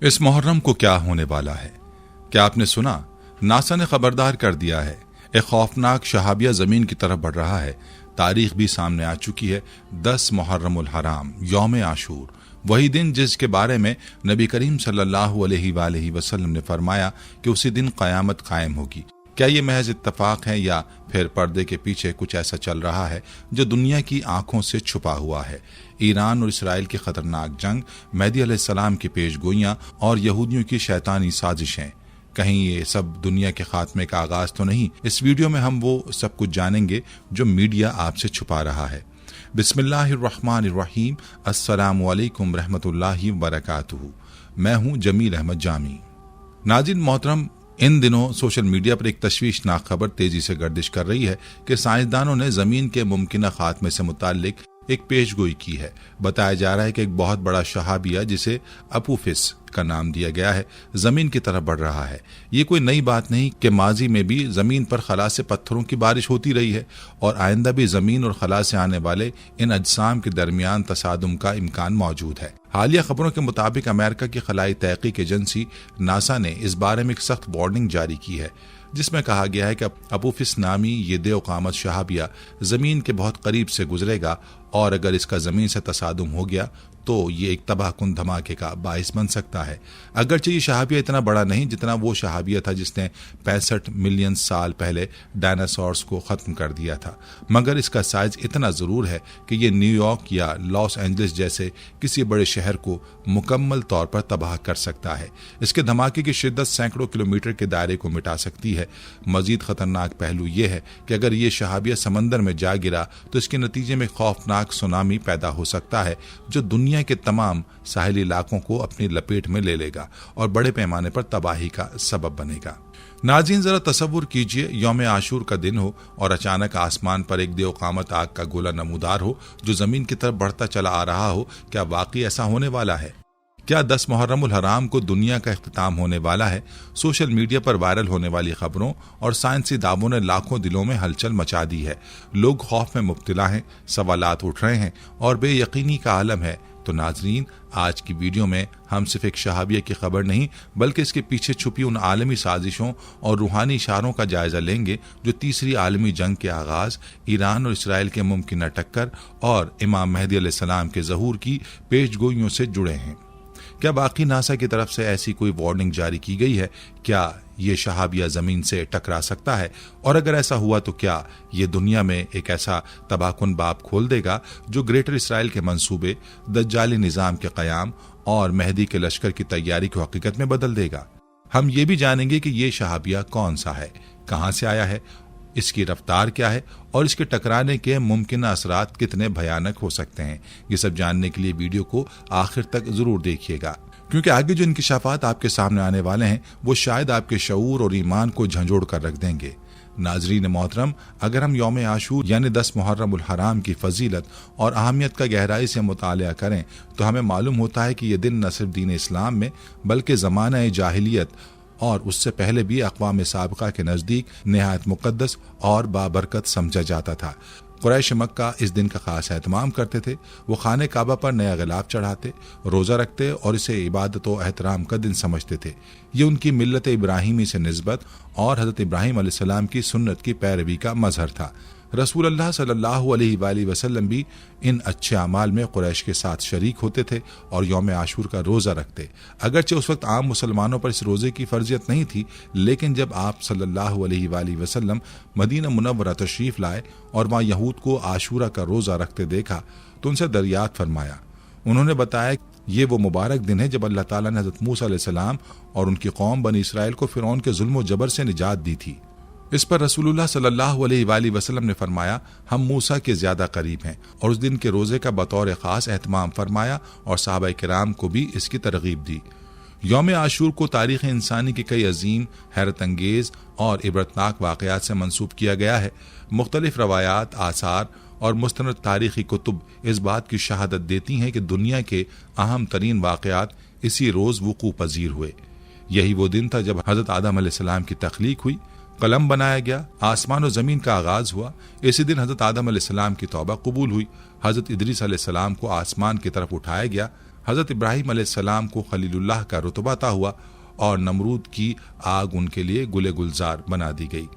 इस मुहर्रम को क्या होने वाला है? क्या आपने सुना? नासा ने खबरदार कर दिया है। एक खौफनाक शहाबिया जमीन की तरफ बढ़ रहा है। तारीख भी सामने आ चुकी है। 10 मुहर्रमुल हराम, यौम आशूर, वही दिन जिसके बारे में नबी करीम सल्लल्लाहु अलैहि वसल्लम ने फरमाया कि उसी दिन क़यामत कायम होगी। क्या ये महज इत्तफाक है या फिर पर्दे के पीछे कुछ ऐसा चल रहा है जो दुनिया की आंखों से छुपा हुआ है? ईरान और इसराइल की खतरनाक जंग, मेहदी अलैहिस्सलाम की पेशगोइयां और यहूदियों की शैतानी साजिशें, कहीं ये सब दुनिया के खात्मे का आगाज तो नहीं? इस वीडियो में हम वो सब कुछ जानेंगे जो मीडिया आपसे छुपा रहा है। बिस्मिल्लाहिर्रहमानिर्रहीम, अस्सलामु अलैकुम रहमतुल्लाहि व बरकातुहू। मैं हूं जमील अहमद जामी। नाज़रीन मोहतरम, इन दिनों सोशल मीडिया पर एक तशवीशनाक खबर तेजी से गर्दिश कर रही है कि साइंसदानों ने जमीन के मुमकिना खात्मे से मुताल्लिक एक पेशगोई की है। बताया जा रहा है कि एक बहुत बड़ा शहाबिया, जिसे अपूफिस का नाम दिया गया है, जमीन की तरफ बढ़ रहा है। ये कोई नई बात नहीं कि माजी में भी जमीन पर खला से पत्थरों की बारिश होती रही है और आइंदा भी जमीन और खला से आने वाले इन अजसाम के दरमियान तसादुम का इम्कान मौजूद है। हालिया खबरों के मुताबिक अमेरिका की खलाई तहकीक एजेंसी नासा ने इस बारे में एक सख्त वार्निंग जारी की है, जिसमें कहा गया है कि अपूफिस नामी ये देवकामत शहाबिया जमीन के बहुत करीब से गुजरेगा और अगर इसका जमीन से तसादुम हो गया तो ये एक तबाहकुन धमाके का बाइस बन सकता है। अगरचे ये शहाबिया इतना बड़ा नहीं जितना वो शहाबिया था जिसने 65 मिलियन साल पहले डायनासोर्स को खत्म कर दिया था, मगर इसका साइज इतना जरूर है कि ये न्यूयॉर्क या लॉस एंजलिस जैसे किसी बड़े शहर को मुकम्मल तौर पर तबाह कर सकता है। इसके धमाके की शिद्दत सैकड़ों किलोमीटर के दायरे को मिटा सकती है। मजीद खतरनाक पहलू यह है कि अगर ये शहाबिया समंदर में जा गिरा तो इसके नतीजे में खौफनाक सुनामी पैदा हो सकता है जो दुनिया के तमाम साहिली इलाकों को अपनी लपेट में ले लेगा और बड़े पैमाने पर तबाही का सबब बनेगा। नाज़रीन, जरा तसव्वुर कीजिए, यौम आशूर का दिन हो और अचानक आसमान पर एक देवकामत आग का गोला नमूदार हो जो जमीन की तरफ बढ़ता चला आ रहा हो। क्या वाकई ऐसा होने वाला है? क्या 10 मुहर्रमुल हराम को दुनिया का इख्तिताम होने वाला है? सोशल मीडिया पर वायरल होने वाली खबरों और साइंसी दावों ने लाखों दिलों में हलचल मचा दी है। लोग खौफ में मुब्तला हैं, सवालात उठ रहे हैं और बेयकीनी का आलम है। तो नाजरीन, आज की वीडियो में हम सिर्फ एक शहाबिया की खबर नहीं बल्कि इसके पीछे छुपी उन आलमी साजिशों और रूहानी इशारों का जायजा लेंगे जो तीसरी आलमी जंग के आगाज, ईरान और इसराइल के मुमकिन टक्कर और इमाम मेहदी अलैहिस्सलाम के ज़हूर की पेशगोइयों से जुड़े हैं। क्या बाकी नासा की तरफ से ऐसी कोई वार्निंग जारी की गई है? क्या ये शहाबिया जमीन से टकरा सकता है? और अगर ऐसा हुआ तो क्या ये दुनिया में एक ऐसा तबाहकुन बाब खोल देगा जो ग्रेटर इसराइल के मंसूबे, दज्जाली निजाम के कयाम और मेहदी के लश्कर की तैयारी को हकीकत में बदल देगा? हम ये भी जानेंगे कि ये शहाबिया कौन सा है, कहां से आया है, इसकी रफ्तार क्या है और इसके टकराने के मुमकिन असरात कितने भयानक हो सकते हैं। ये सब जानने के लिए वीडियो को आखिर तक जरूर देखिएगा, क्योंकि आगे जो इंकिशाफात आपके सामने आने वाले हैं वो शायद आपके शऊर और ईमान को झंझोड़ कर रख देंगे। नाजरीन मोहतरम, अगर हम यौम आशूर यानी 10 मुहर्रमुल हराम की फजीलत और अहमियत का गहराई से मुतालिया करें तो हमें मालूम होता है कि यह दिन न सिर्फ दीन इस्लाम में बल्कि ज़माना जाहिलियत और उससे पहले भी अक़वाम साबिक़ा के नज़दीक निहायत मुक़द्दस और बाबरकत समझा जाता था। कुरैश मक्का इस दिन का खास एहतमाम करते थे। वो खाने काबा पर नया गिलाफ चढ़ाते, रोज़ा रखते और इसे इबादत व एहतराम का दिन समझते थे। ये उनकी मिल्लत इब्राहिमी से निस्बत और हज़रत इब्राहिम अलैहिस्सलाम की सुन्नत की पैरवी का मजहर था। रसूल अल्लाह सल्लल्लाहु अलैहि वसल्लम भी इन अच्छे अमाल में कुरैश के साथ शरीक होते थे और यौम आशूर का रोज़ा रखते। अगरचे उस वक्त आम मुसलमानों पर इस रोज़े की फर्जियत नहीं थी, लेकिन जब आप सल्लल्लाहु अलैहि वसल्लम मदीना मुनव्वरा तशरीफ़ लाए और वहाँ यहूद को आशूरा का रोज़ा रखते देखा तो उनसे दरियात फरमाया। उन्होंने बताया ये वो मुबारक दिन है जब अल्लाह ताला ने हज़रत मूसा अलैहिस्सलाम और उनकी कौम बनी इसराइल को फ़िरौन के जुल्म व जबर से निजात दी थी। इस पर रसूलुल्लाह सल्लल्लाहु अलैहि वसल्लम ने फरमाया, हम मूसा के ज्यादा करीब हैं, और उस दिन के रोजे का बतौर खास एहतमाम फरमाया और सहाबा किराम को भी इसकी तरगीब दी। यौम आशूर को तारीख़ इंसानी के कई अजीम, हैरत अंगेज और इबरतनाक वाक़यात से मंसूब किया गया है। मुख्तलिफ रवायात, आसार और मुस्तनद तारीख़ी कुतुब इस बात की शहादत देती हैं कि दुनिया के अहम तरीन वाक़यात इसी रोज़ वुकू पजीर हुए। यही वो दिन था जब हज़रत आदम अलैहिस्सलाम की तख्लीक हुई, कलम बनाया गया, आसमान और ज़मीन का आगाज़ हुआ। इसी दिन हज़रत आदम अलैहिस्सलाम की तौबा कबूल हुई। हज़रत इदरीस अलैहिस्सलाम को आसमान की तरफ उठाया गया। हजरत इब्राहिम अलैहिस्सलाम को खलीलुल्लाह का रुतबा अता हुआ और नमरूद की आग उनके लिए गुले गुलजार बना दी गई।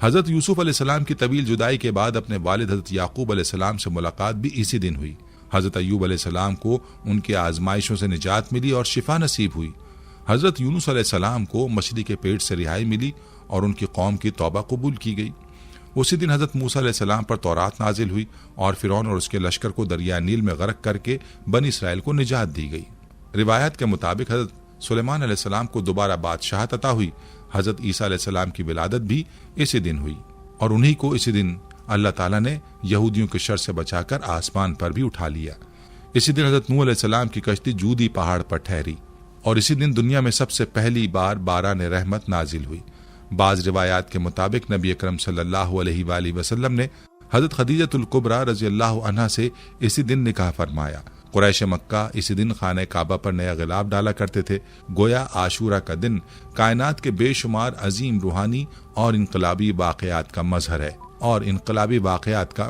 हजरत यूसुफ अलैहिस्सलाम की तवील जुदाई के बाद अपने वालिद हजरत याकूब अलैहिस्सलाम से मुलाकात भी इसी दिन हुई। हजरत अय्यूब अलैहिस्सलाम को उनकी आजमाइशों से निजात मिली और शिफा नसीब हुई। हजरत यूनुस अलैहिस्सलाम को मछली के पेट से रिहाई मिली और उनकी कौम की तौबा कबूल की गई। उसी दिन हजरत मूसा अलैहिस्सलाम पर तौरात नाजिल हुई और फिरौन और उसके लश्कर को दरिया नील में गर्क करके बनी इसराइल को निजात दी गई। रिवायत के मुताबिक हजरत सुलेमान अलैहिस्सलाम को दोबारा बादशाहत अता हुई। हजरत ईसा अलैहिस्सलाम की विलादत भी इसी दिन हुई और उन्हीं को इसी दिन अल्लाह ताला ने यहूदियों के शर से बचाकर आसमान पर भी उठा लिया। इसी दिन हजरत नूह अलैहिस्सलाम की कश्ती जूदी पहाड़ पर ठहरी और इसी दिन दुनिया में सबसे पहली बार बारान रहमत नाजिल हुई। बाज रिवायात के मुताबिक नबी अकरम सल्लल्लाहु अलैहि वसल्लम ने हजरत खदीजतुल कुबरा रज़ियल्लाहु अन्हा से इसी दिन निकाह फरमाया। कुरैश मक्का इसी दिन खाने काबा पर नया गिलाफ डाला करते थे। गोया आशूरा का दिन कायनात के बेशुमार अजीम रूहानी और इनकलाबी वाक़यात का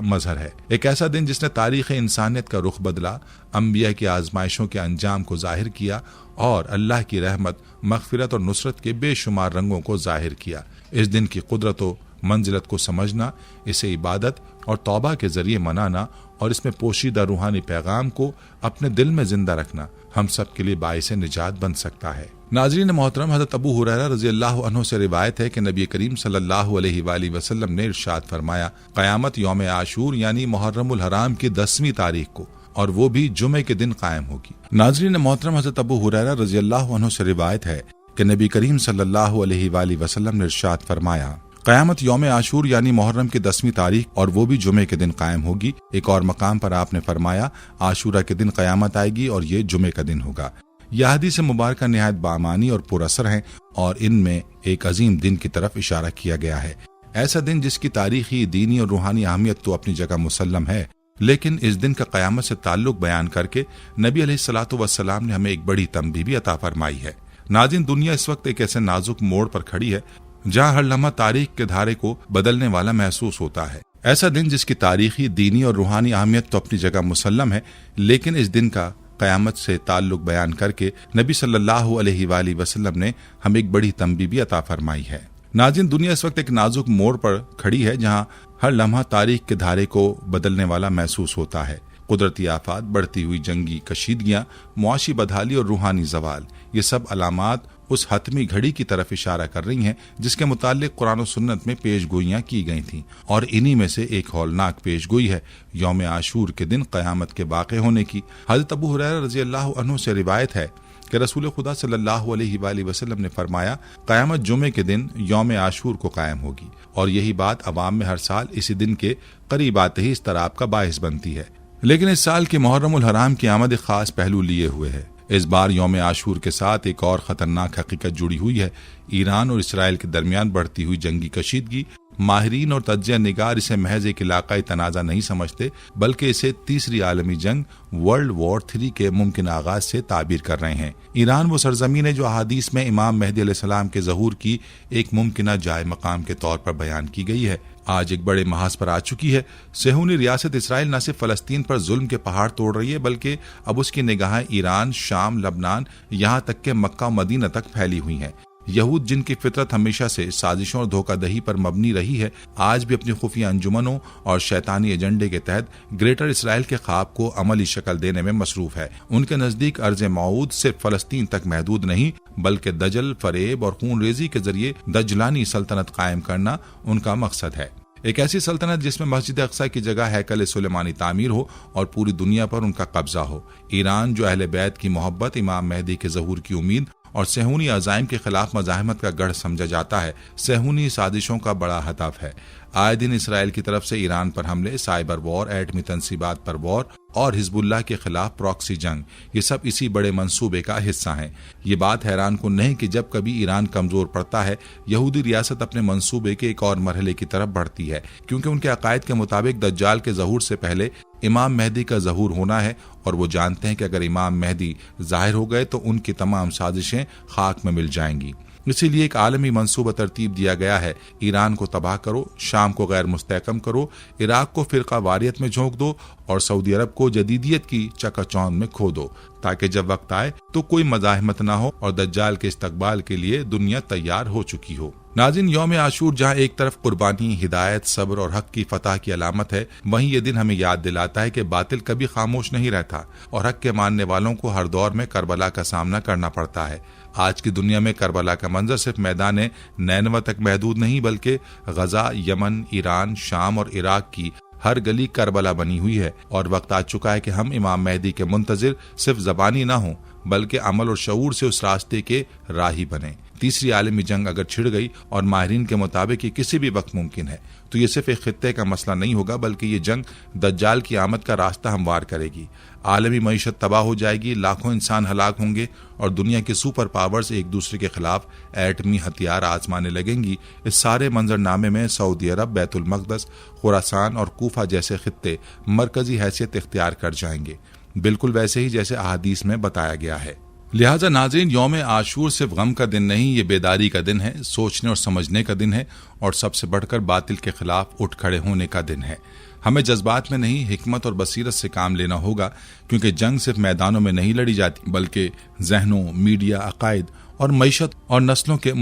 मजहर है। एक ऐसा दिन जिसने तारीख़ इंसानियत का रुख बदला, अंबिया की आजमाइशों के अंजाम को जाहिर किया और अल्लाह की रहमत, मग़फ़िरत और नुसरत के बेशुमार रंगों को जाहिर किया। इस दिन की कुदरत व मंजिलत को समझना, इसे इबादत और तौबा के जरिए मनाना और इसमें पोशीदा रूहानी पैगाम को अपने दिल में जिंदा रखना हम सब के लिए बाइसे निजात बन सकता है। नाज़रीन मोहतरम, हज़रत अबू हुरैरा रज़ियल्लाहु अन्हु से रिवायत है कि नबी करीम सल्लल्लाहु अलैहि वसल्लम ने इरशाद फरमाया, क़यामत यौम आशूर यानी मुहर्रमुल हराम की 10वीं तारीख को और वो भी जुमे के दिन कायम होगी। नाज़रीन मोहतरम, हज़रत अबू हुरैरा रज़ियल्लाहु अन्हु से रिवायत है कि नबी करीम सल्लल्लाहु अलैहि वसल्लम ने इरशाद फरमाया, क़यामत यौम आशूर यानी मुहर्रम की 10वीं तारीख और वो भी जुमे के दिन कायम होगी। एक और मकाम पर आपने फरमाया, आशूरा के दिन क़यामत आएगी और ये जुमे का दिन होगा। यह हदीस मुबारक निहायत बामानी और पुरअसर हैं और इनमें एक अजीम दिन की तरफ इशारा किया गया है। ऐसा दिन जिसकी तारीखी, दीनी और रूहानी अहमियत तो अपनी जगह मुसल्लम है, लेकिन इस दिन का क़यामत से ताल्लुक बयान करके नबी अलैहिस्सलातु वस्सलाम ने हमें एक बड़ी तंबीह भी अता फरमाई है। नाज़रीन, दुनिया इस वक्त एक ऐसे नाजुक मोड़ पर खड़ी है जहाँ हर लम्हा तारीख के धारे को बदलने वाला महसूस होता है। ऐसा दिन जिसकी तारीखी, दीनी और रूहानी अहमियत तो अपनी जगह मुसल्लम है, लेकिन इस दिन का क़यामत से ताल्लुक बयान करके नबी सल्लल्लाहु अलैहि वसल्लम ने हमें एक बड़ी तंबीह भी अता फरमाई है। नाज़रीन, दुनिया इस वक्त एक नाजुक मोड़ पर खड़ी है जहाँ हर लम्हा तारीख के धारे को बदलने वाला महसूस होता है। कुदरती आफात, बढ़ती हुई जंगी कशीदगियाँ, मुआशी बदहाली और रूहानी जवाल, ये सब अलामात उस हतमी घड़ी की तरफ इशारा कर रही हैं जिसके मुतालिक कुरान और सुन्नत में पेशगोइयां की गई थीं और इन्हीं में से एक हौलनाक पेशगोई है यौम आशूर के दिन क़यामत के वाक़े होने की। हज़रत अबू हुरैरा रज़ियल्लाहु अन्हु से रिवायत है कि रसूल खुदा सल्लल्लाहु अलैहि वसल्लम ने फरमाया, क़यामत जुमे के दिन यौम आशूर को कायम होगी और यही बात अवाम में हर साल इसी दिन के करीब आते ही इस्तराब का बाइस बनती है। लेकिन इस साल के मुहर्रमुल हराम की आमद एक खास पहलू लिए हुए है। इस बार यौम आशूर के साथ एक और खतरनाक हकीकत जुड़ी हुई है। ईरान और इसराइल के दरमियान बढ़ती हुई जंगी कशीदगी, माहिरीन और तज्जिया निगार इसे महज एक इलाकाई तनाज़ा नहीं समझते, बल्कि इसे तीसरी आलमी जंग वर्ल्ड वॉर 3 के मुमकिन आगाज से ताबीर कर रहे हैं। ईरान वो सरजमीन है जो अहादीस में इमाम मेहदी अलैहिस्सलाम के ज़हूर की एक मुमकिना जाए मकाम के तौर पर बयान की गई है। आज एक बड़े महाज पर आ चुकी है। सेहूनी रियासत इसराइल न सिर्फ फलस्तीन पर जुल्म के पहाड़ तोड़ रही है, बल्कि अब उसकी निगाहें ईरान, शाम, लबनान, यहाँ तक के मक्का और मदीना तक फैली हुई हैं। यहूद, जिनकी फितरत हमेशा से साजिशों और धोखादही पर मबनी रही है, आज भी अपनी खुफिया अंजुमनों और शैतानी एजेंडे के तहत ग्रेटर इसराइल के ख्वाब को अमली शक्ल देने में मसरूफ है। उनके नजदीक अर्ज मऊद सिर्फ फलस्तीन तक महदूद नहीं, बल्कि दजल, फरेब और खून रेजी के जरिए दजलानी सल्तनत कायम करना उनका मकसद है। एक ऐसी सल्तनत जिसमें मस्जिद अक्सा की जगह हैकल सुलेमानी तामीर हो और पूरी दुनिया पर उनका कब्जा हो। ईरान, जो अहले बैत की मोहब्बत, इमाम मेहदी के ज़हूर की उम्मीद और सेहूनी अज़ाइम के खिलाफ मज़ाहमत का गढ़ समझा जाता है, सेहूनी साजिशों का बड़ा हदफ है। आए दिन इसराइल की तरफ से ईरान पर हमले, साइबर वॉर, एटमी तंसीबात पर वॉर और हिजबुल्लाह के खिलाफ प्रॉक्सी जंग, ये सब इसी बड़े मंसूबे का हिस्सा हैं। ये बात हैरान कुन नहीं कि जब कभी ईरान कमजोर पड़ता है, यहूदी रियासत अपने मंसूबे के एक और मरहले की तरफ बढ़ती है, क्योंकि उनके अकायद के मुताबिक दज्जाल के ज़हूर से पहले इमाम मेहदी का ज़हूर होना है और वो जानते हैं कि अगर इमाम मेहदी जाहिर हो गए तो उनकी तमाम साजिशें खाक में मिल जाएंगी। इसीलिए एक आलमी मंसूबा तरतीब दिया गया है, ईरान को तबाह करो, शाम को गैर मुस्तहकम करो, इराक को फिरका वारियत में झोंक दो और सऊदी अरब को जदीदियत की चकाचौंध में खो दो, ताकि जब वक्त आए तो कोई मज़ाहमत ना हो और दज्जाल के इस्तकबाल के लिए दुनिया तैयार हो चुकी हो। नाज़रीन, यौम आशूर जहाँ एक तरफ कुर्बानी, हिदायत, सब्र और हक की फतह की अलामत है, वहीं ये दिन हमें याद दिलाता है कि बातिल कभी खामोश नहीं रहता और हक के मानने वालों को हर दौर में करबला का सामना करना पड़ता है। आज की दुनिया में करबला का मंजर सिर्फ मैदान नैनवा तक महदूद नहीं, बल्कि गजा, यमन, ईरान, शाम और इराक की हर गली करबला बनी हुई है। और वक्त आ चुका है कि हम इमाम मेहदी के मुंतजिर सिर्फ जबानी ना हो, बल्कि अमल और शऊर से उस रास्ते के राही बने। तीसरी आलमी जंग अगर छिड़ गई, और माहिरीन के मुताबिक ये किसी भी वक्त मुमकिन है, तो ये सिर्फ एक खित्ते का मसला नहीं होगा, बल्कि ये जंग दज्जाल की आमद का रास्ता हमवार करेगी। आलमी मईशत तबाह हो जाएगी, लाखों इंसान हलाक होंगे और दुनिया के सुपर पावर्स एक दूसरे के खिलाफ एटमी हथियार आजमाने लगेंगी। इस सारे मंजरनामे में सऊदी अरब, बैतुल मक़दस, खुरासान और कूफा जैसे खित्ते मरकजी हैसियत इख्तियार कर जाएंगे, बिल्कुल वैसे ही जैसे अहादीस में बताया गया है। लिहाजा नाज़रीन, यौम आशूर सिर्फ गम का दिन नहीं, ये बेदारी का दिन है, सोचने और समझने का दिन है और सबसे बढ़कर बातिल के खिलाफ उठ खड़े होने का दिन है। हमें जज्बात में नहीं, हिकमत और बसीरत से काम लेना होगा, क्योंकि जंग सिर्फ मैदानों में नहीं लड़ी जाती, बल्कि जहनों, मीडिया, अकायद और मईशत और नस्लों के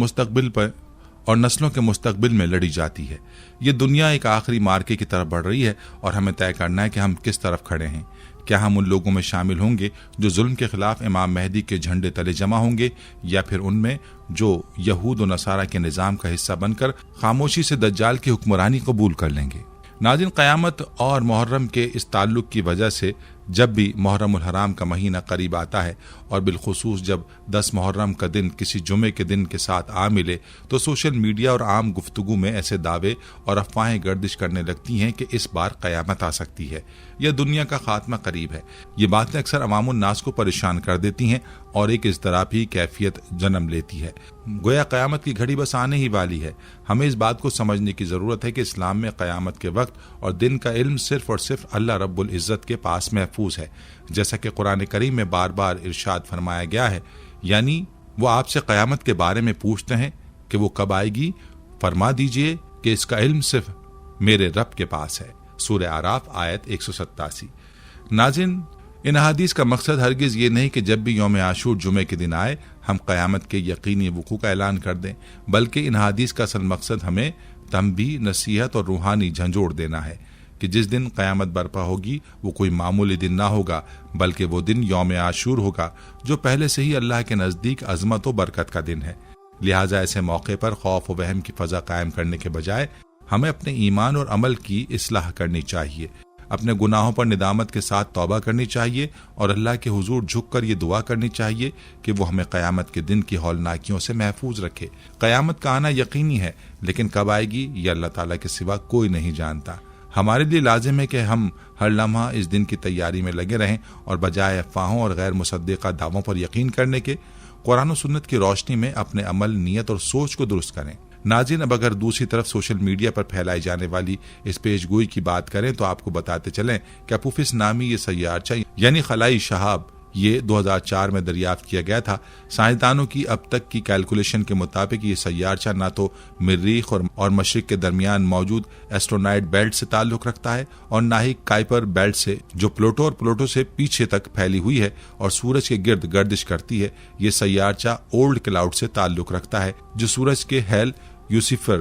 मुस्तकबिल में लड़ी जाती है। ये दुनिया एक आखिरी मार्के की तरफ बढ़ रही है और हमें तय करना है कि हम किस तरफ खड़े हैं। क्या हम उन लोगों में शामिल होंगे जो जुल्म के खिलाफ इमाम मेहदी के झंडे तले जमा होंगे, या फिर उनमें जो यहूद और नसारा के निजाम का हिस्सा बनकर खामोशी से दज्जाल की हुक्मरानी कबूल कर लेंगे। नाज़रीन, क़यामत और मुहर्रम के इस ताल्लुक की वजह से जब भी मुहर्रमुल हराम का महीना करीब आता है और बिलखुसूस जब 10 मुहर्रम का दिन किसी जुमे के दिन के साथ आ मिले, तो सोशल मीडिया और आम गुफ्तगू में ऐसे दावे और अफवाहें गर्दिश करने लगती हैं कि इस बार क़यामत आ सकती है या दुनिया का खात्मा करीब है। ये बातें अक्सर अवामुन नास को परेशान कर देती हैं और एक इज़्तिराबी कैफियत जन्म लेती है, गोया क़यामत की घड़ी बस आने ही वाली है। हमें इस बात को समझने की ज़रूरत है कि इस्लाम में क़यामत के वक्त और दिन का इल्म सिर्फ और सिर्फ अल्लाह रब्बुल इज़्ज़त के पास महफूज है। जैसा कि कुरान करीम में बार बार इरशाद फरमाया गया है, यानी वो आपसे क़यामत के बारे में पूछते हैं कि वो कब आएगी, फरमा दीजिए कि इसका इल्म सिर्फ मेरे रब के पास है। सूरह आराफ आयत 187। नाज़रीन, इन अहादीस का मकसद हरगिज़ ये नहीं कि जब भी यौम आशूर जुमे के दिन आए हम क़यामत के यकीनी वक़ू का ऐलान कर दें, बल्कि इन अहादीस का असल मकसद हमें तंबीह, नसीहत और रूहानी झंझोड़ देना है कि जिस दिन क़यामत बर्पा होगी वो कोई मामूली दिन ना होगा, बल्कि वो दिन यौम आशूर होगा, जो पहले से ही अल्लाह के नज़दीक अज़मत व बरकत का दिन है। लिहाजा ऐसे मौके पर खौफ व वहम की फ़ज़ा कायम करने के बजाय हमें अपने ईमान और अमल की इस्लाह करनी चाहिए, अपने गुनाहों पर निदामत के साथ तौबा करनी चाहिए और अल्लाह के हुजूर झुककर ये दुआ करनी चाहिए कि वो हमें क़यामत के दिन की हौलनाकियों से महफूज रखे। क़यामत का आना यकीनी है, लेकिन कब आएगी ये अल्लाह ताला के सिवा कोई नहीं जानता। हमारे लिए लाजिम है कि हम हर लम्हा इस दिन की तैयारी में लगे रहें और बजाय अफवाहों और गैर मुसद्दिक़ा दावों पर यकीन करने के कुरान और सुन्नत की रोशनी में अपने अमल, नीयत और सोच को दुरुस्त करें। नाज़रीन, अब अगर दूसरी तरफ सोशल मीडिया पर फैलाई जाने वाली इस पेशगोई की बात करें तो आपको बताते चलें कि अपोफिस नामी ये सैयारचा यानी खलाई शहाब ये 2004 में दरियाफ्त किया गया था। साइंसदानों की अब तक की कैलकुलेशन के मुताबिक ये सैयारचा ना तो मरीख और मशरिक के दरमियान मौजूद एस्ट्रोनाइट बेल्ट से ताल्लुक रखता है और ना ही काइपर बेल्ट से, जो प्लूटो और प्लूटो से पीछे तक फैली हुई है और सूरज के गिर्द गर्दिश करती है। ये सैयारचा ओल्ड क्लाउड से ताल्लुक रखता है, जो सूरज के हेल यूसिफर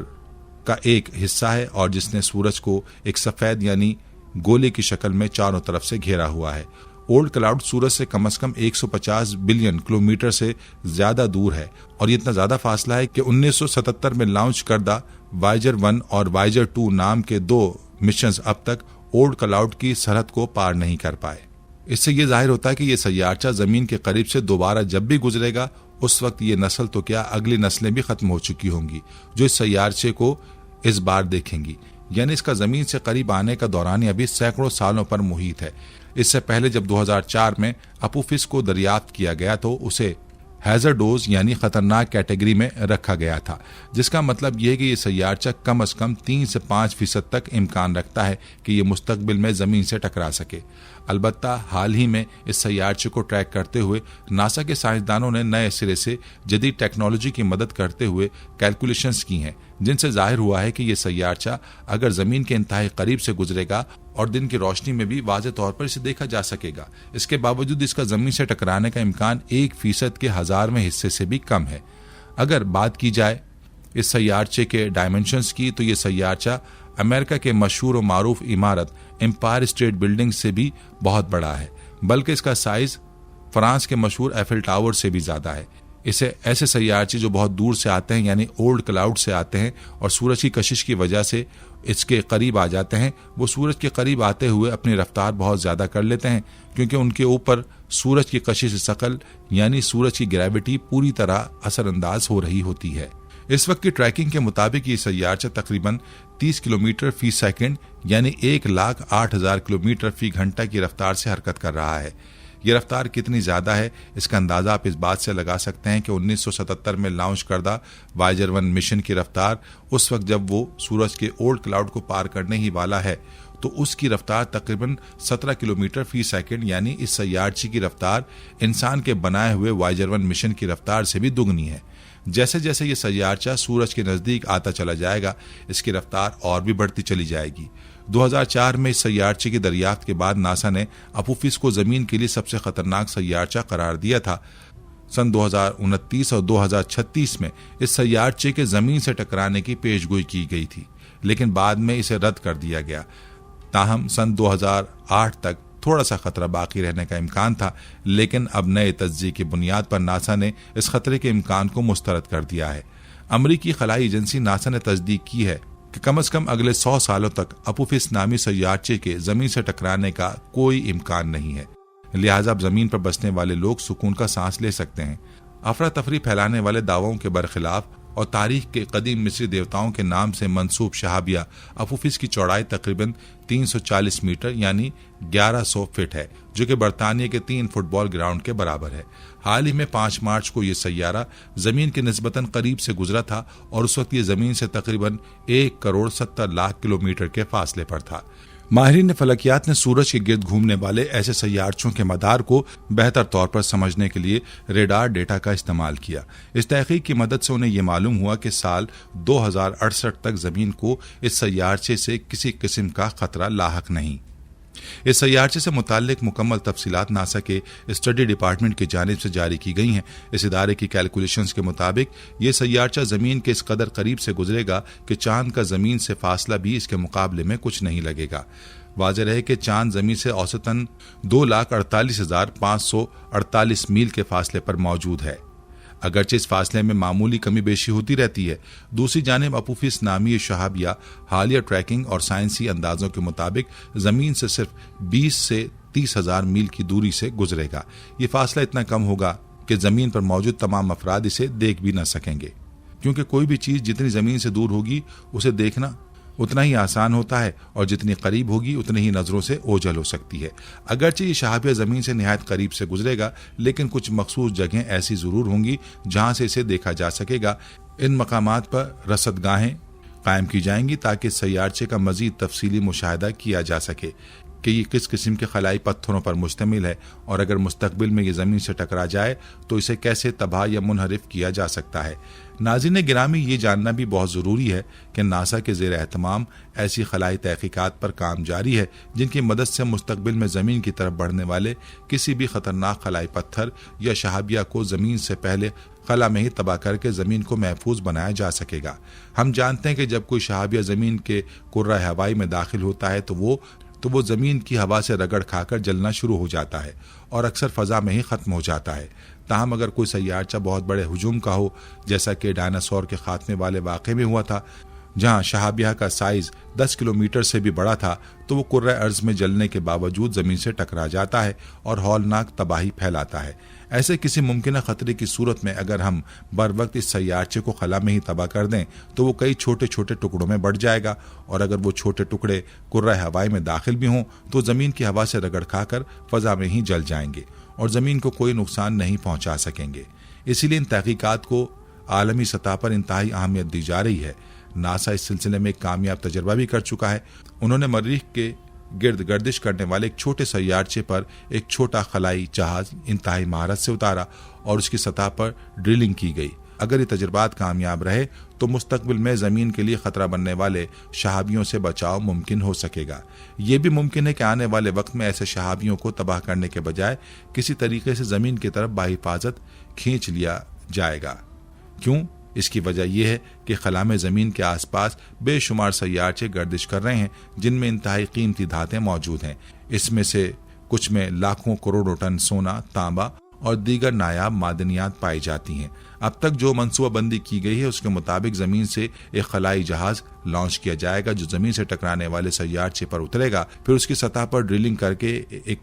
का एक हिस्सा है और जिसने सूरज को एक सफेद यानी गोले की शक्ल में चारों तरफ से घेरा हुआ है। ओल्ड क्लाउड सूरज से कम 150 बिलियन किलोमीटर से ज्यादा दूर है और ये इतना ज्यादा फासला है कि 1977 में लॉन्च करदा वायेजर 1 और वायेजर 2 नाम के 2 मिशंस अब तक ओल्ड क्लाउड की सरहद को पार नहीं कर पाए। इससे ये जाहिर होता है कि ये सैयारचा जमीन के करीब से दोबारा जब भी गुजरेगा उस वक्त ये नस्ल तो क्या अगली नस्लें भी खत्म हो चुकी होंगी जो इस सैयारचे को इस बार देखेंगी। यानी इसका जमीन से करीब आने का दौरान अभी सैकड़ों सालों पर मुहित है। इससे पहले जब 2004 में अपोफिस को दरियाफ्त किया गया तो उसे हैजर्डोज यानी खतरनाक कैटेगरी में रखा गया था, जिसका मतलब यह है कि ये सैयारचा कम से कम 3 से 5% तक इम्कान रखता है कि ये मुस्तकबिल में जमीन से टकरा सके। अलबत्ता हाल ही में इस सैयारचे को ट्रैक करते हुए नासा के साइंसदानों ने नए सिरे से जदीद टेक्नोलॉजी की मदद करते हुए कैलकुलेशंस की हैं, जिनसे जाहिर हुआ है कि ये सैयारचा अगर जमीन के इंतहाई करीब से गुजरेगा और दिन की रोशनी में भी वाज़ेह तौर पर इसे देखा जा सकेगा। इसके बावजूद इसका जमीन से टकराने का इम्कान 1% के 1000वें हिस्से से भी कम है। अगर बात की जाए इस सैयारचे के डायमेंशंस की, तो ये सैयारचा अमेरिका के मशहूर और मारूफ इमारत एम्पायर स्टेट बिल्डिंग से भी बहुत बड़ा है, बल्कि इसका साइज फ्रांस के मशहूर एफिल टावर से भी ज्यादा है। इसे ऐसे सैयारचे जो बहुत दूर से आते हैं, यानी ओल्ड क्लाउड से आते हैं और सूरज की कशिश की वजह से इसके करीब आ जाते हैं, वो सूरज के करीब आते हुए अपनी रफ्तार बहुत ज्यादा कर लेते हैं, क्योंकि उनके ऊपर सूरज की कशिश शकल यानी सूरज की ग्रेविटी पूरी तरह असरअंदाज हो रही होती है। इस वक्त की ट्रैकिंग के मुताबिक ये सैयारचा तकरीबन 30 किलोमीटर फी सेकंड यानी 1,08,000 किलोमीटर फी घंटा की रफ्तार से हरकत कर रहा है। ये रफ्तार कितनी ज्यादा है, इसका अंदाजा आप इस बात से लगा सकते हैं कि 1977 में लॉन्च करदा वायेजर 1 मिशन की रफ्तार उस वक्त जब वो सूरज के ओल्ड क्लाउड को पार करने ही वाला है, तो उसकी रफ्तार तकरीबन 17 किलोमीटर फी सेकंड यानी इस सैयारची की रफ्तार इंसान के बनाए हुए वायेजर 1 मिशन की रफ्तार से भी दुगनी है। जैसे जैसे ये सैयारचा सूरज के नजदीक आता चला जाएगा, इसकी रफ्तार और भी बढ़ती चली जाएगी। 2004 में इस सैयारचे की दरियाफ्त के बाद नासा ने अपोफिस को जमीन के लिए सबसे खतरनाक सैयारचा करार दिया था। सन 2029 और 2036 में इस सैयारचे के जमीन से टकराने की पेशगोई की गई थी, लेकिन बाद में इसे रद्द कर दिया गया। ताहम सन 2008 तक थोड़ा सा खतरा बाकी रहने का इम्कान था, लेकिन अब नए तज्ज़िये की बुनियाद पर नासा ने इस खतरे के इम्कान को मुस्तरद कर दिया है। अमरीकी खलाई एजेंसी नासा ने तस्दीक की है कि कम से कम अगले 100 सालों तक अपोफिस नामी सैयारचे के जमीन से टकराने का कोई इम्कान नहीं है, लिहाजा अब जमीन पर बसने वाले लोग सुकून का सांस ले सकते हैं। अफरा तफरी फैलाने वाले दावों के बरखिलाफ और तारीख के कदीम मिस्री देवताओं के नाम से मंसूब शहाबिया अपोफिस की चौड़ाई तकरीबन 340 मीटर यानी 1100 फीट है, जो कि बरतानिया के 3 फुटबॉल ग्राउंड के बराबर है। हाल ही में 5 मार्च को यह सैयारा जमीन के निस्बतन करीब से गुजरा था और उस वक्त ये जमीन से तकरीबन 1,70,00,000 किलोमीटर के फासले पर था। माहिरीन फलकियात ने सूरज के गिर्द घूमने वाले ऐसे सैयारचों के मदार को बेहतर तौर पर समझने के लिए रेडार डेटा का इस्तेमाल किया। इस तहकीक की मदद से उन्हें यह मालूम हुआ कि साल 2068 तक जमीन को इस सैयारचे से किसी किस्म का खतरा लाहक नहीं। इस सैयारचे से मुताल्लिक मुकम्मल तफसीलात नासा के स्टडी डिपार्टमेंट की जानिब से जारी की गई हैं। इस इदारे की कैलकुलेशंस के मुताबिक ये सैयारचा जमीन के इस कदर करीब से गुजरेगा कि चांद का जमीन से फासला भी इसके मुकाबले में कुछ नहीं लगेगा। वाज़ेह रहे कि चांद जमीन से औसतन 2,48,548 मील के फासले पर मौजूद है। अगरचे इस फासले में मामूली कमी बेशी होती रहती है, दूसरी जानिब अपोफिस नामी शहाबिया हालिया ट्रैकिंग और साइंसी अंदाजों के मुताबिक जमीन से सिर्फ 20 से 30,000 मील की दूरी से गुजरेगा। ये फासला इतना कम होगा कि जमीन पर मौजूद तमाम अफराद इसे देख भी न सकेंगे, क्योंकि कोई भी चीज जितनी जमीन से दूर होगी उसे देखना उतना ही आसान होता है और जितनी करीब होगी उतनी ही नजरों से ओझल हो सकती है। अगरचे ये शहाबिया जमीन से निहायत करीब से गुजरेगा, लेकिन कुछ मखसूस जगहें ऐसी जरूर होंगी जहां से इसे देखा जा सकेगा। इन मकामात पर रसदगाहें कायम की जाएंगी ताकि सैयारचे का मजीद तफसीली मुशाहिदा किया जा सके कि ये किस किस्म के खलाई पत्थरों पर मुश्तमिल है और अगर मुस्तकबिल में ये जमीन से टकरा जाए तो इसे कैसे तबाह या मुनहरिफ किया जा सकता है। नाज़रीन गिरामी, ये जानना भी बहुत ज़रूरी है कि नासा के ज़ेर एहतमाम ऐसी खलाई तहकीकात पर काम जारी है जिनकी मदद से मुस्तकबिल में ज़मीन की तरफ बढ़ने वाले किसी भी ख़तरनाक खलाई पत्थर या शहाबिया को ज़मीन से पहले खला में ही तबाह करके ज़मीन को महफूज बनाया जा सकेगा। हम जानते हैं कि जब कोई शहाबिया ज़मीन के कुर्रा हवाई में दाखिल होता है तो वो ज़मीन की हवा से रगड़ खाकर जलना शुरू हो जाता है और अक्सर फ़ज़ा में ही ख़त्म हो जाता है। ताहम अगर कोई सैयारचा बहुत बड़े हुजूम का हो, जैसा कि डायनासोर के खात्मे वाले वाक़े में हुआ था जहां शहाबिया का साइज 10 किलोमीटर से भी बड़ा था, तो वो कुर्रा अर्ज में जलने के बावजूद ज़मीन से टकरा जाता है और हौलनाक तबाही फैलाता है। ऐसे किसी मुमकिन खतरे की सूरत में अगर हम बर वक्त इस सैयारचे को खला में ही तबाह कर दें तो वो कई छोटे छोटे टुकड़ों में बढ़ जाएगा और अगर वो छोटे टुकड़े कुर्रा हवाई में दाखिल भी हों तो ज़मीन की हवा से रगड़ खाकर फ़ज़ा में ही जल जाएंगे और ज़मीन को कोई नुकसान नहीं पहुंचा सकेंगे। इसीलिए इन तहकीकात को आलमी सतह पर इंतहाई अहमियत दी जा रही है। नासा इस सिलसिले में एक कामयाब तजर्बा भी कर चुका है। उन्होंने मरीख के गिर्द गर्दिश करने वाले एक छोटे सैयारचे पर एक छोटा खलाई जहाज इंतहाई महारत से उतारा और उसकी सतह पर ड्रिलिंग की गई। अगर ये तजुर्बात कामयाब रहे तो मुस्तकबिल में ज़मीन के लिए ख़तरा बनने वाले शहाबियों से बचाव मुमकिन हो सकेगा। ये भी मुमकिन है कि आने वाले वक्त में ऐसे शहाबियों को तबाह करने के बजाय किसी तरीके से ज़मीन की तरफ बाहिफाजत खींच लिया जाएगा। क्यों? इसकी वजह यह है कि खलाम ज़मीन के आसपास बेशुमार सैयारचे गर्दिश कर रहे हैं जिनमें इंतहाई कीमती धातें मौजूद हैं। इसमें से कुछ में लाखों करोड़ों टन सोना, तांबा और दीगर नायाब मादनियात पाई जाती हैं। अब तक जो मनसूबाबंदी की गई है उसके मुताबिक जमीन से एक खलाई जहाज लॉन्च किया जाएगा जो जमीन से टकराने वाले सैयारचे पर उतरेगा, फिर उसकी सतह पर ड्रिलिंग करके एक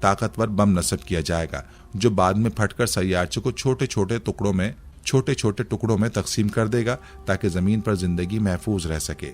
ताकतवर बम नस्ब किया जाएगा जो बाद में फटकर सैयारचे को छोटे छोटे टुकड़ों में तकसीम कर देगा ताकि जमीन पर जिंदगी महफूज रह सके।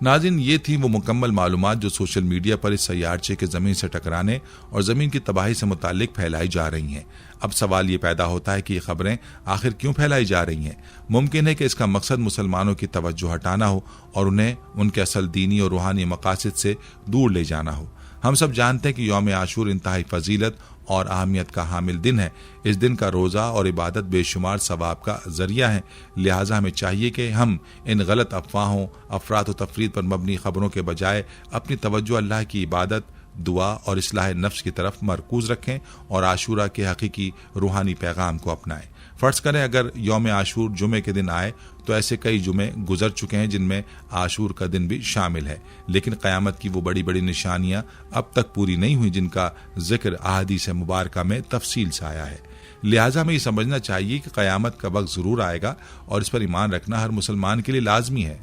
नाज़रीन, ये थी वो मुकम्मल मालूमात जो सोशल मीडिया पर इस सैयारचे के ज़मीन से टकराने और ज़मीन की तबाही से मुतालिक फैलाई जा रही हैं। अब सवाल ये पैदा होता है कि ये खबरें आखिर क्यों फैलाई जा रही हैं? मुमकिन है कि इसका मकसद मुसलमानों की तवज्जो हटाना हो और उन्हें उनके असल दीनी और रूहानी मकासद से दूर ले जाना हो। हम सब जानते हैं कि यौम आशूर इंतहाई फजीलत और अहमियत का हामिल दिन है। इस दिन का रोज़ा और इबादत बेशुमार सवाब का जरिया है। लिहाजा हमें चाहिए कि हम इन गलत अफवाहों, अफरात व तफरीद पर मबनी खबरों के बजाय अपनी तवज्जो अल्लाह की इबादत, दुआ और इस्लाह नफ्स की तरफ मरकूज रखें और आशूरा के हकीकी रूहानी पैगाम को अपनाएं। फ़र्ज़ करें अगर यौम आशूर जुमे के दिन आए तो ऐसे कई जुमे गुजर चुके हैं जिनमें आशूर का दिन भी शामिल है, लेकिन क़यामत की वो बड़ी बड़ी निशानियां अब तक पूरी नहीं हुई जिनका जिक्र अहादीस मुबारका में तफसील से आया है। लिहाजा हमें ये समझना चाहिए कि क़यामत का वक्त ज़रूर आएगा और इस पर ईमान रखना हर मुसलमान के लिए लाजमी है।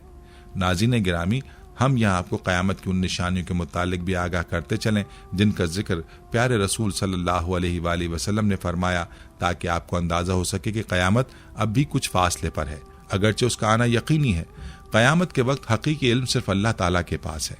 नाज़रीन गिरामी, हम यहाँ आपको क़यामत की उन निशानियों के मुतालिक भी आगाह करते चलें जिनका जिक्र प्यारे रसूल सल्लल्लाहु अलैहि वसल्लम ने फरमाया, ताकि आपको अंदाज़ा हो सके कि क़यामत अब भी कुछ फासले पर है, अगरचे उसका आना यकीनी है। क़यामत के वक्त हकीकी इल्म सिर्फ अल्लाह ताला के पास है,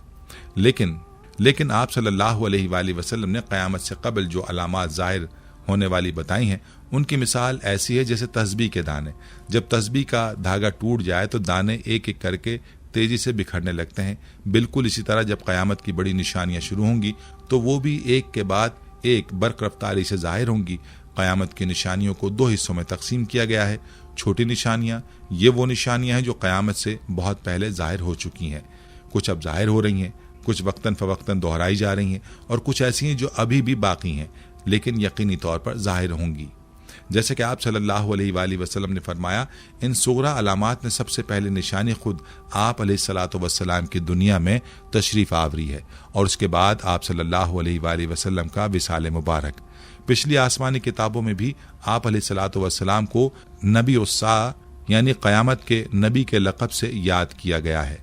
लेकिन आप सल्लल्लाहु अलैहि वसल्लम ने क़यामत से कबल जो अलामात ज़ाहिर होने वाली बताई हैं उनकी मिसाल ऐसी है जैसे तस्बीह के दाने। जब तस्बीह का धागा टूट जाए तो दाने एक एक करके तेजी से बिखरने लगते हैं। बिल्कुल इसी तरह जब क़यामत की बड़ी निशानियां शुरू होंगी तो वो भी एक के बाद एक बर्क रफ्तारी से जाहिर होंगी। क़यामत की निशानियों को दो हिस्सों में तकसीम किया गया है। छोटी निशानियां, ये वो निशानियां हैं जो क़यामत से बहुत पहले जाहिर हो चुकी हैं, कुछ अब जाहिर हो रही हैं, कुछ वक्तन फ़वक्तन दोहराई जा रही हैं और कुछ ऐसी हैं जो अभी भी बाकी हैं लेकिन यकीनी तौर पर जाहिर होंगी। जैसे कि आप सल्लल्लाहु अलैहि वसल्लम ने फरमाया, इन सुगरा अलामात में सबसे पहले निशानी खुद आप अलैहिस्सलातु वस्सलाम की दुनिया में तशरीफ़ आवरी है और उसके बाद आप सल्लल्लाहु अलैहि वसल्लम का विसाल मुबारक। पिछली आसमानी किताबों में भी आप अलैहिस्सलातु वस्सलाम को नबी उस्सा यानी क़यामत के नबी के लक़ब से याद किया गया है,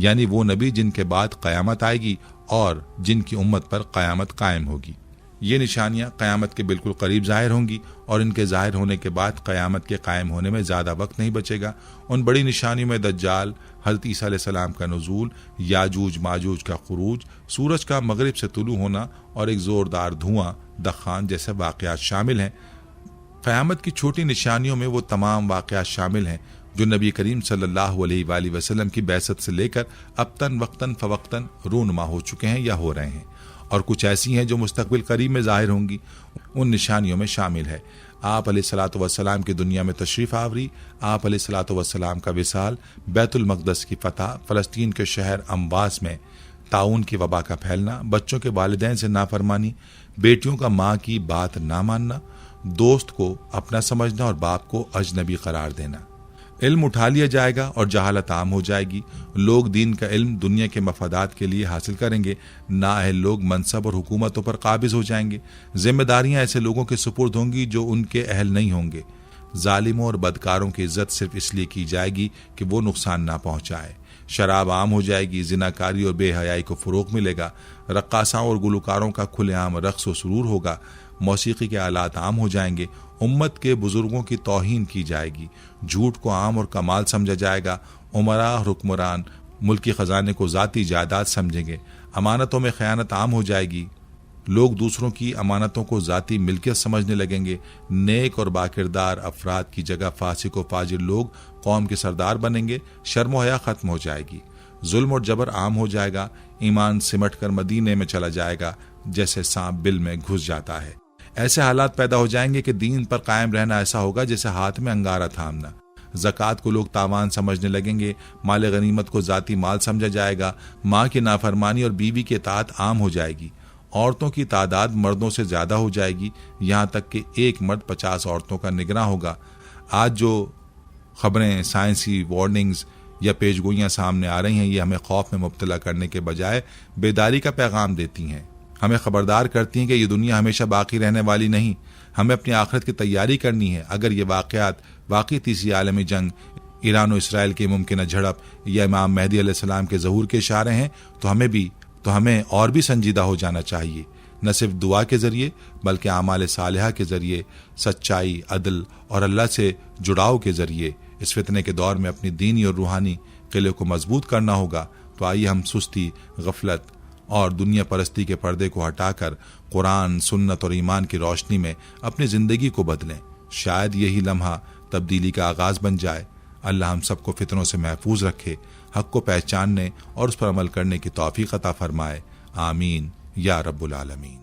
यानी वो नबी जिनके बाद क़यामत आएगी और जिनकी उम्मत पर क़यामत कायम होगी। ये निशानियां क़यामत के बिल्कुल करीब ज़ाहिर होंगी और इनके ज़ाहिर होने के बाद क़यामत के कायम होने में ज़्यादा वक्त नहीं बचेगा। उन बड़ी निशानियों में दज्जाल, हज़रत ईसा अलैहिस्सलाम का नुज़ूल, याजूज माजूज का खुरूज, सूरज का मगरिब से तुलू होना और एक ज़ोरदार धुआं, दखान जैसे वाक़यात शामिल हैं। क़यामत की छोटी निशानियों में वो तमाम वाक़यात शामिल हैं जो नबी करीम सल्लल्लाहु अलैहि वसल्लम की बैसत से लेकर अब तन वक्तन फ़वक्तन रूनुमा हो चुके हैं या हो रहे हैं, और कुछ ऐसी हैं जो मुस्तकबिल करीब में ज़ाहिर होंगी। उन निशानियों में शामिल है आप अलैहिस्सलातु वस्सलाम की दुनिया में तशरीफ़ आवरी, आप अलैहिस्सलातु वस्सलाम का विसाल, बैतुल मक़दस की फ़तह, फ़लस्तीन के शहर अम्बास में ताउन की वबा का फैलना, बच्चों के वालिदैन से नाफरमानी, बेटियों का माँ की बात ना मानना, दोस्त को अपना समझना और बाप को अजनबी करार देना। इल्म उठा लिया जाएगा और जहालत आम हो जाएगी। लोग दीन का इल्म दुनिया के मफादात के लिए हासिल करेंगे, नाअहल लोग मनसब और हुकूमतों पर काबिज हो जाएंगे। जिम्मेदारियां ऐसे लोगों के सुपुर्द होंगी जो उनके अहल नहीं होंगे। जालिमों और बदकारों की इज्जत सिर्फ इसलिए की जाएगी कि वो नुकसान ना पहुंचाए। शराब आम हो जाएगी, जिनाकारी और बेहयाई को फ़रोग़ मिलेगा। रक्कासाओं और गुलकारों का खुलेआम रक़्स व सुरूर होगा। मौसीकी के आलात आम हो जाएंगे। उम्मत के बुजुर्गों की तौहीन की जाएगी। झूठ को आम और कमाल समझा जाएगा। उमरा हुक्मरान मुल्की ख़जाने को ज़ाती जायदाद समझेंगे। अमानतों में ख़यानत आम हो जाएगी। लोग दूसरों की अमानतों को ज़ाती मिल्कियत समझने लगेंगे। नेक और बाकिरदार अफराद की जगह फासिक व फाजिर लोग कौम के सरदार बनेंगे। शर्म व हया ख़त्म हो जाएगी। जुल्म और जबर आम हो जाएगा। ईमान सिमट कर मदीने में चला जाएगा जैसे सांप बिल में घुस जाता है। ऐसे हालात पैदा हो जाएंगे कि दीन पर कायम रहना ऐसा होगा जैसे हाथ में अंगारा थामना। ज़कात को लोग तावान समझने लगेंगे, माल गनीमत को जाती माल समझा जाएगा, माँ की नाफरमानी और बीवी की इताअत आम हो जाएगी, औरतों की तादाद मर्दों से ज्यादा हो जाएगी, यहाँ तक कि एक मर्द 50 औरतों का निगरां होगा। आज जो खबरें, साइंसी वार्निंग्स या पेशगोइयां सामने आ रही हैं, ये हमें खौफ में मुब्तला करने के बजाय बेदारी का पैगाम देती हैं, हमें खबरदार करती हैं कि ये दुनिया हमेशा बाकी रहने वाली नहीं, हमें अपनी आखिरत की तैयारी करनी है। अगर ये वाक़यात वाकई तीसरी आलमी जंग, ईरान और इसराइल की मुमकिन झड़प या इमाम मेहदी अलैहिस्सलाम के ज़हूर के इशारे हैं तो हमें और भी संजीदा हो जाना चाहिए, न सिर्फ दुआ के जरिए बल्कि आमाल सालिहा के जरिए, सच्चाई, अदल और अल्लाह से जुड़ाव के जरिए। इस फितने के दौर में अपनी दीनी और रूहानी किले को मजबूत करना होगा। तो आइए हम सुस्ती, गफलत और दुनिया परस्ती के पर्दे को हटाकर कुरान, सुन्नत और ईमान की रोशनी में अपनी जिंदगी को बदलें। शायद यही लम्हा तब्दीली का आगाज बन जाए। अल्लाह हम सबको फितनों से महफूज रखे, हक को पहचानने और उस पर अमल करने की तौफीक अता फरमाए। आमीन या रब्बुल आलमीन।